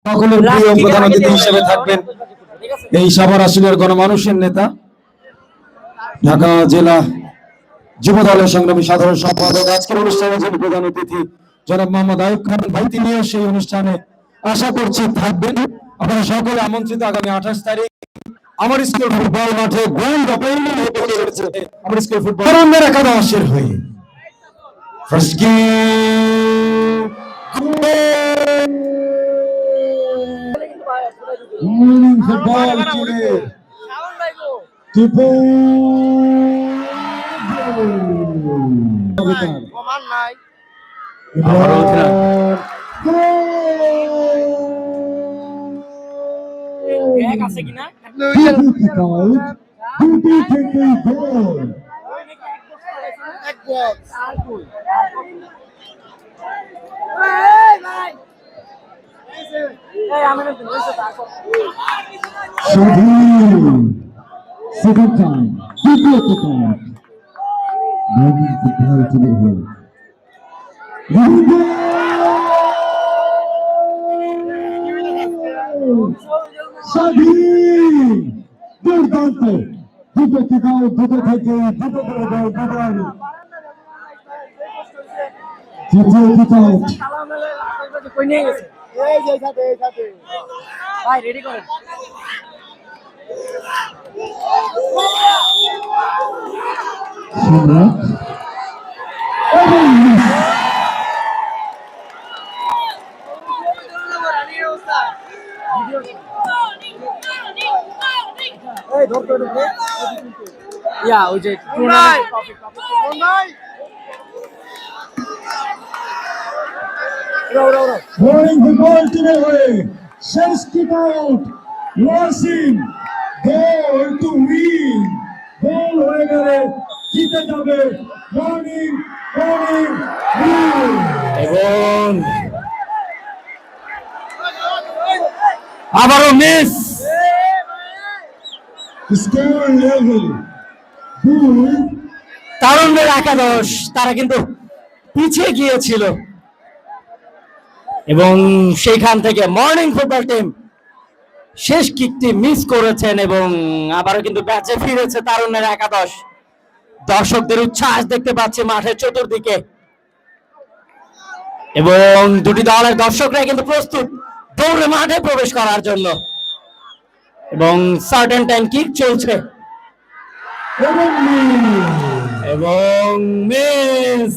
সকলের প্রিয় প্রধান অতিথি হিসেবে থাকবেন এই সভার আসনের গণমানুষের নেতা ঢাকা জেলা যুব দলের সংগ্রামী সাধারণ সম্পাদক। আজকের অনুষ্ঠানে যিনি প্রধান অতিথি জনাব মোহাম্মদ আইয়ুব খান ভাই, তিনিও সেই অনুষ্ঠানে আশা করছি থাকবেন। আপনারা সকলে আমন্ত্রিত। আগামী 28 তারিখ আমার স্কুল ফুটবল মাঠে গ্র্যান্ড ওপেনিং হতে চলেছে আমার স্কুল ফুটবল তরুণদের একাদশের হয়ে। ফার্স্ট গেম ফুটবল টিমে টিপু আছে কিনা second time, দ্বিতীয়ত time, moving the ball to the hill. স্বাধীন দুর্দান্ত দুটো থেকে দুটো থেকে দুটো করে দাও দুটো তৃতীয় কিকআউট কই নিয়ে গেছে এই যে সাথে ভাই রেডি করেন সম্রাট এই ধর করে দে ইয়া ওই যে টুর্নামেন্ট কোন ভাই বোলিং ফুটবল টিমের হয়ে শেষ কিকআউট ওয়াসিম গোল টু উইন গোল হয়ে গেলে জিতে যাবে মর্নিং এবং আবারও মিস। স্কোর লেভেল 2 তরুণদের একাদশ তারা কিন্তু পিছিয়ে গিয়েছিল এবং সেইখান থেকে মর্নিং ফুটবল টিম শেষ কিকটি মিস করেছেন এবং আবারও কিন্তু ব্যাচে ফিরেছে তরুণের একাদশ। দর্শকদের উচ্ছ্বাস দেখতে পাচ্ছি মাঠের চতুর্দিকে এবং দুটি দলের দর্শকরা কিন্তু প্রস্তুত দৌড়ে মাঠে প্রবেশ করার জন্য এবং সার্টেন টাইম কিক চলছে এবং মিস।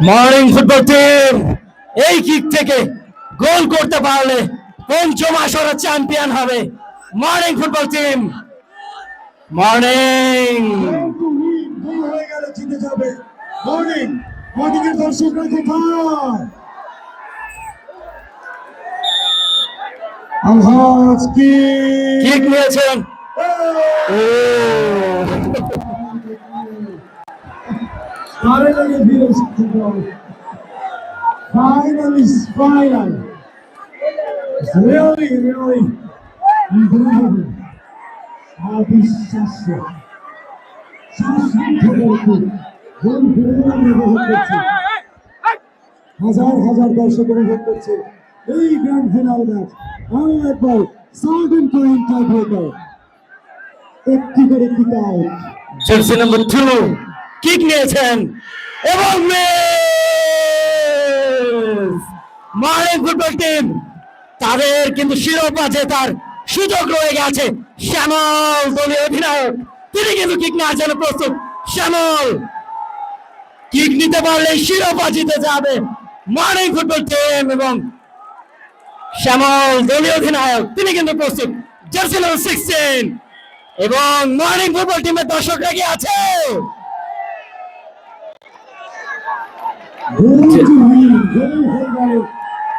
মর্নিং ফুটবল টিম এই কিক থেকে গোল করতে পারলে পঞ্চম আসরের চ্যাম্পিয়ন হবে মর্নিং ফুটবল টিম। মর্নিং গোল হয়ে গেলে জিতে যাবে মর্নিং এর দর্শকরা কোথায় আলহাজ কিক নিয়েছেন Final. It's really unbelievable. হাজার দর্শক উপভোগ করছে এই গ্র্যান্ড ফাইনাল ম্যাচ। আরো একবার সাউথেন টুইন টাই ব্রেকার একটি করে kick out. Jersey number 2 kick নিয়েছেন এবং মর্নিং ফুটবল টিম তাদের কিন্তু শিরোপা জেতার সুযোগ রয়ে গেছে। শ্যামল দলীয় অধিনায়ক তিনি কিন্তু কিক নেওয়ার জন্য প্রস্তুত। শ্যামল কিক নিতে পারলে শিরোপা জিতে যাবে মর্নিং ফুটবল টিম এবং শ্যামল দলীয় অধিনায়ক তিনি কিন্তু প্রস্তুত। জার্সি নাম্বার 16 এবং মর্নিং ফুটবল টিমের দর্শকরা কি আছে?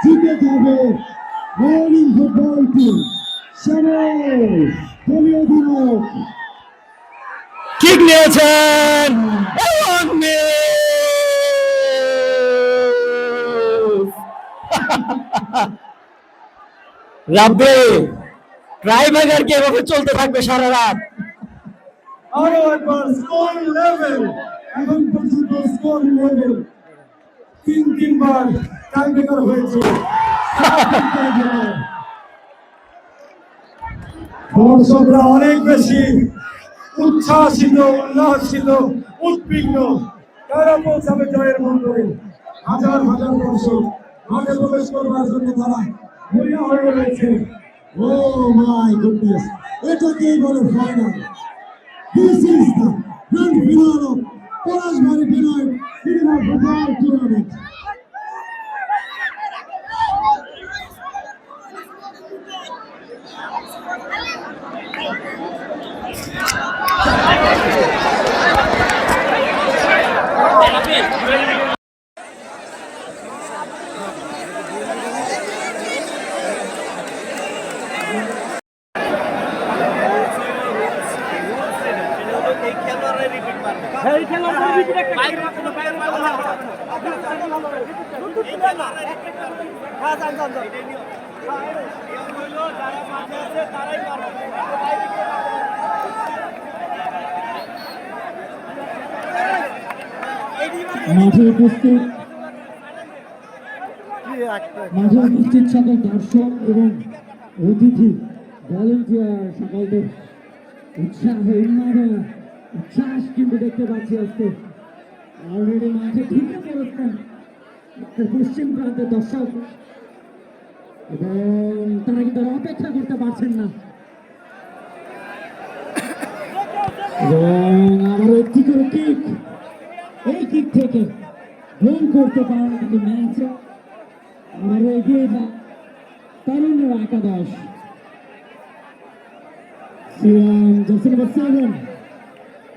জিতে যাবে মর্নিং ফুটবল টিম। শ্যামল দলীয় অধিনায়ক কিক নিয়েছেন এবং রাব্বে ড্রাইভার কে এভাবে চলতে থাকবে সারা রাত। আরো একবার স্কোর লেভেল এখন পর্যন্ত স্কোর লেভেল তিনবার টাই ব্রেকার হয়েছে। দর্শকরা অনেক বেশি উচ্ছ্বাসিত, উল্লাসিত, উদ্বিগ্ন। তারা পৌঁছাবে জয়ের মন্দিরে। হাজার হাজার দর্শক মাঠে প্রবেশ করবার জন্য তারা মরিয়া হয়ে রয়েছে। ও মাই গুডনেস, এটাকেই বলে final. This is the grand final of Palashbari denied cinema football tournament. মাঠে উপস্থিত সকল দর্শক এবং অতিথি ভলেন্টিয়ার সকলদের উৎসাহ উন্মাদনা উচ্ছ্বাস কিন্তু দেখতে পাচ্ছি আজকে অলরেডি মাঠে ঢুকে পড়েছেন পশ্চিম প্রান্তের দর্শক এবং তারা কিন্তু অপেক্ষা করতে পারছেন না এবং আবারও একটি করে কিক, এই কিক থেকে গোল করতে পারা কিন্তু ম্যাচে আবারও এগিয়ে যা তরুণের একাদশ। জার্সি নাম্বার 7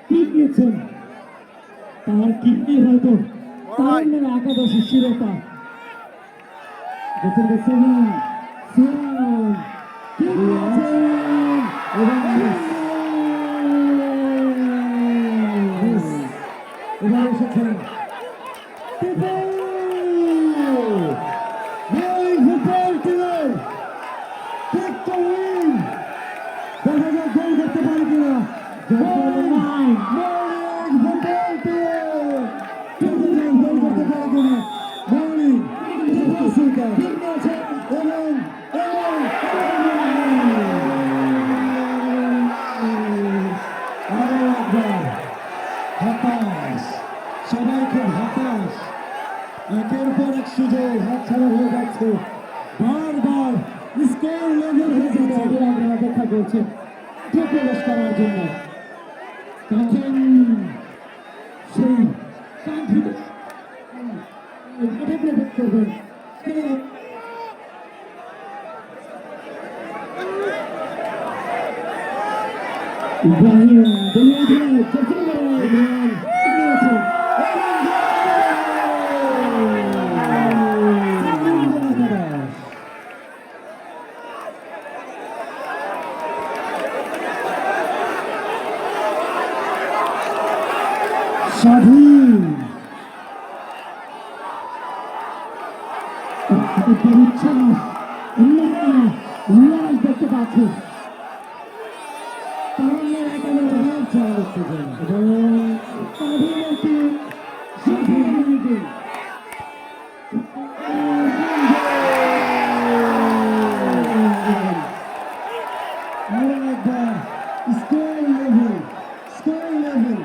কিক নিচ্ছেন, তার কিক হয়তো তরুণের একাদশের শিরোপা। জার্সি নাম্বার 7 কিক নিচ্ছেন এবং এবার এসেছেন সবাই খুব হতাশ, একের পর এক সুযোগ হাতছাড়া হয়ে যাচ্ছে, বারবার স্কোর লেভেল হয়ে যাচ্ছে। আমরা অপেক্ষা করছি প্রবেশ করার জন্য, তখন সেই কাঙ্ক্ষিত প্রবেশ করবেন। ইব্রাহিম স্বাধীন উচ্ছ্বাস উল্লাস দেখতে পাচ্ছি তরুণের একেবারে স্বাধীন স্কোর লেভেল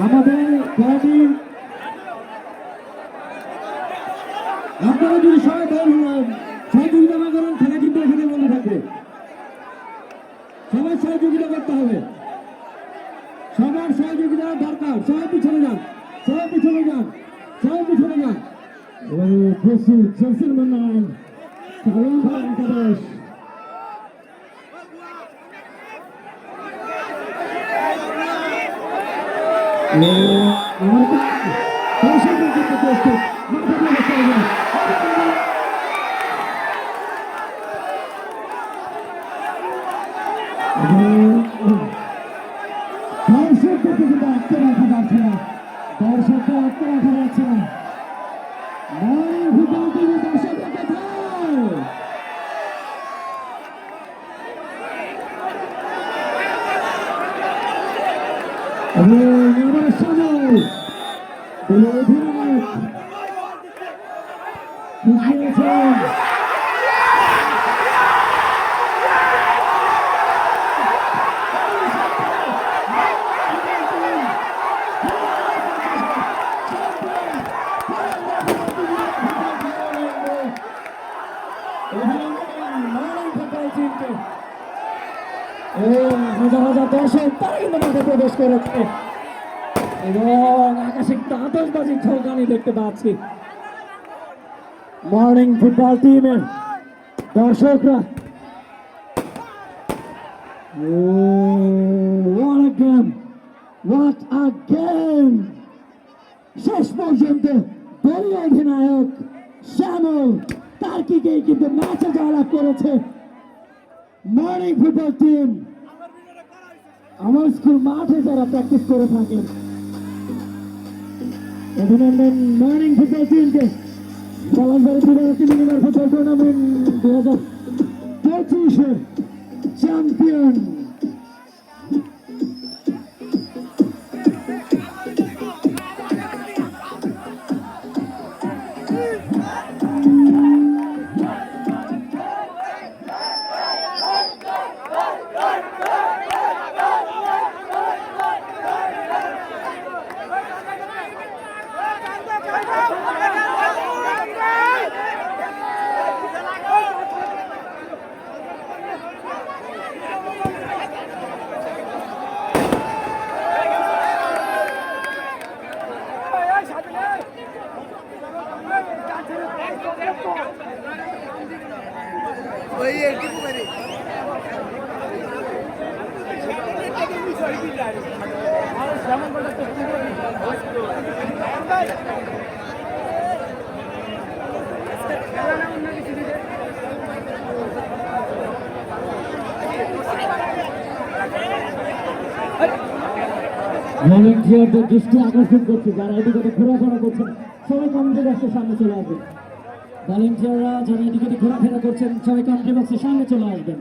আমাদের খেলাটি আপনারা যদি সবাই সহযোগিতা না করেন খেলা কিন্তু এখানে বন্ধ থাকবে। সবাই সহযোগিতা করতে হবে, সবার সহযোগিতা দরকার। সবাই পিছনে যান, সবাই পিছনে যান, সবাই পিছনে যান। প্রচুর জলসির নাম একাদশ এবং এবার সময় দলীয় অধিনায়ক বুঝিয়েছেন হাজার হাজার দর্শক তারা কিন্তু মাঠে প্রবেশ করেছে এবং আকাশে একটা আতশবাজি ঝলকানি দেখতে পাচ্ছি মর্নিং ফুটবল টিমের দর্শকরা what a game! What a game! শেষ পর্যন্ত দলীয় অধিনায়ক শ্যামল তার্কিকেই কিন্তু ম্যাচে জয়লাভ করেছে মর্নিং ফুটবল টিম। আমার স্কুল মাঠে যারা প্র্যাকটিস করে থাকেন অভিনন্দন মর্নিং ফুটবল টিমকে। পলাশবাড়ি বিভাগী মিনিমার ফুটবল টুর্নামেন্ট 2025-এর চ্যাম্পিয়ন ভলেন্টিয়ারদের দৃষ্টি আকর্ষণ করছে যারা এদিকে ঘোরাফেরা করছেন সবাই কমেন্টে বক্সের সামনে চলে আসবেন। ভলেন্টিয়াররা যারা এদিকে ঘোরাফেরা করছেন সবাই কমেন্টে বক্সের সামনে চলে আসবেন।